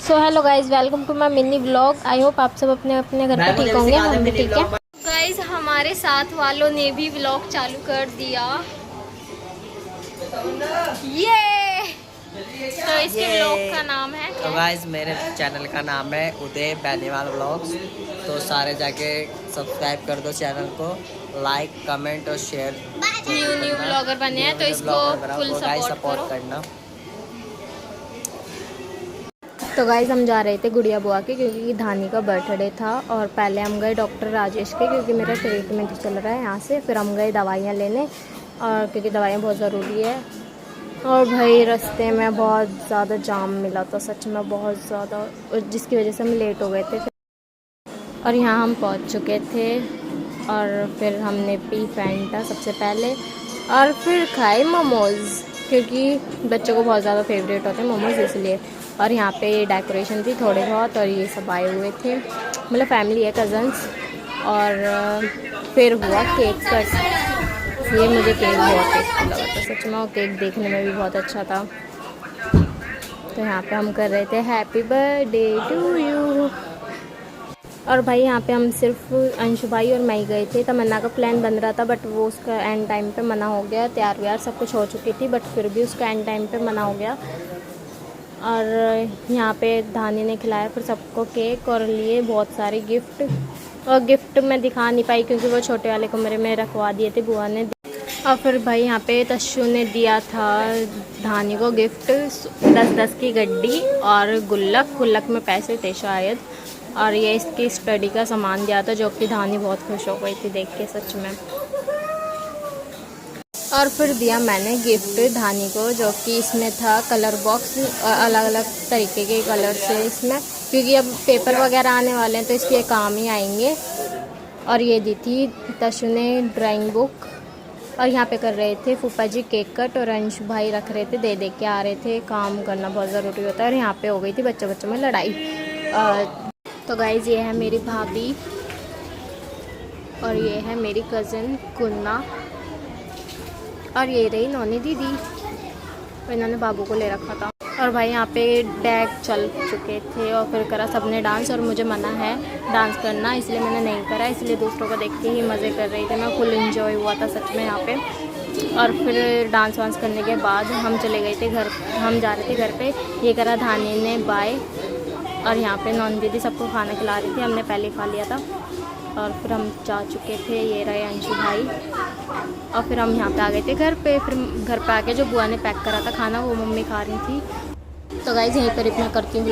So hello guys, welcome to my mini blog. I hope आप सब अपने अपने घर पे ठीक होंगे, हम भी ठीक है। गाइज हमारे साथ वालों ने भी ब्लॉग चालू कर दिया। ये तो इसके ब्लॉग का नाम है तो गाइज मेरे चैनल का नाम है उदय बेनीवाल ब्लॉग्स। तो सारे जाके सब्सक्राइब कर दो चैनल को, लाइक कमेंट और शेयर। न्यू ब्लॉगर बने हैं तो इसको फुल सपोर्ट करना। तो गाइज हम जा रहे थे गुड़िया बुआ के, क्योंकि धानी का बर्थडे था। और पहले हम गए डॉक्टर राजेश के, क्योंकि मेरा ट्रीटमेंट चल रहा है यहाँ से। फिर हम गए दवाइयाँ लेने, और क्योंकि दवाइयाँ बहुत ज़रूरी है। और भाई रास्ते में बहुत ज़्यादा जाम मिला था, सच में बहुत ज़्यादा, जिसकी वजह से हम लेट हो गए थे। और यहाँ हम पहुँच चुके थे, और फिर हमने पी फैंटा सबसे पहले, और फिर खाए मोमोज़, क्योंकि बच्चों को बहुत ज़्यादा फेवरेट होते हैं मोमोज़, इसलिए। और यहाँ पे डेकोरेशन थी थोड़े बहुत, और ये सब आए हुए थे, मतलब फैमिली है, कज़न्स। और फिर हुआ केक कट। ये मुझे केक बहुत टेस्टी लगा था सच में, और केक देखने में भी बहुत अच्छा था। तो यहाँ पे हम कर रहे थे हैप्पी बर्थडे टू यू। और भाई यहाँ पे हम सिर्फ अंशु भाई और मैं ही गए थे। तमन्ना का प्लान बन रहा था, बट वो उसका एंड टाइम पे मना हो गया। तैयार व्यार सब कुछ हो चुकी थी, बट फिर भी उसका एंड टाइम पे मना हो गया। और यहाँ पे धानी ने खिलाया फिर सबको केक, और लिए बहुत सारे गिफ्ट। और गिफ्ट मैं दिखा नहीं पाई, क्योंकि वो छोटे वाले कमरे में रखवा दिए थे बुआ ने। और फिर भाई यहाँ पे तशु ने दिया था धानी को गिफ्ट 10-10 की गड्डी और गुल्लक में पैसे थे शायद। और ये इसकी स्टडी का सामान दिया था, जो कि धानी बहुत खुश हो गई थी देख के सच में। और फिर दिया मैंने गिफ्ट धानी को, जो कि इसमें था कलर बॉक्स, अलग अलग तरीके के कलर से इसमें, क्योंकि अब पेपर वगैरह आने वाले हैं तो इसके काम ही आएंगे। और ये दी थी तशु ने ड्राइंग बुक। और यहाँ पे कर रहे थे फूफा जी केक कट, और अंशु भाई रख रहे थे, दे के आ रहे थे। काम करना बहुत ज़रूरी होता है। और यहाँ पे हो गई थी बच्चों में लड़ाई। तो गाइज ये है मेरी भाभी, और ये है मेरी कज़न कुन्ना, और ये रही नौनी दीदी। और इन्होंने बाबू को ले रखा था। और भाई यहाँ पे डेक चल चुके थे, और फिर करा सबने डांस। और मुझे मना है डांस करना, इसलिए मैंने नहीं करा, इसलिए दूसरों को देख के ही मज़े कर रही थी मैं। फुल एंजॉय हुआ था सच में यहाँ पे। और फिर डांस वांस करने के बाद हम चले गए थे घर, हम जा रहे थे घर पे। ये करा धानी ने बाय। और यहाँ पे नौनी दीदी सबको खाना खिला रही थी, हमने पहले खा लिया था। और फिर हम जा चुके थे, ये रहे अंशु भाई। और फिर हम यहाँ पे आ गए थे घर पे। फिर घर पे आके जो बुआ ने पैक करा था खाना, वो मम्मी खा रही थी। तो गाइस यहीं पर इतना करती हूँ।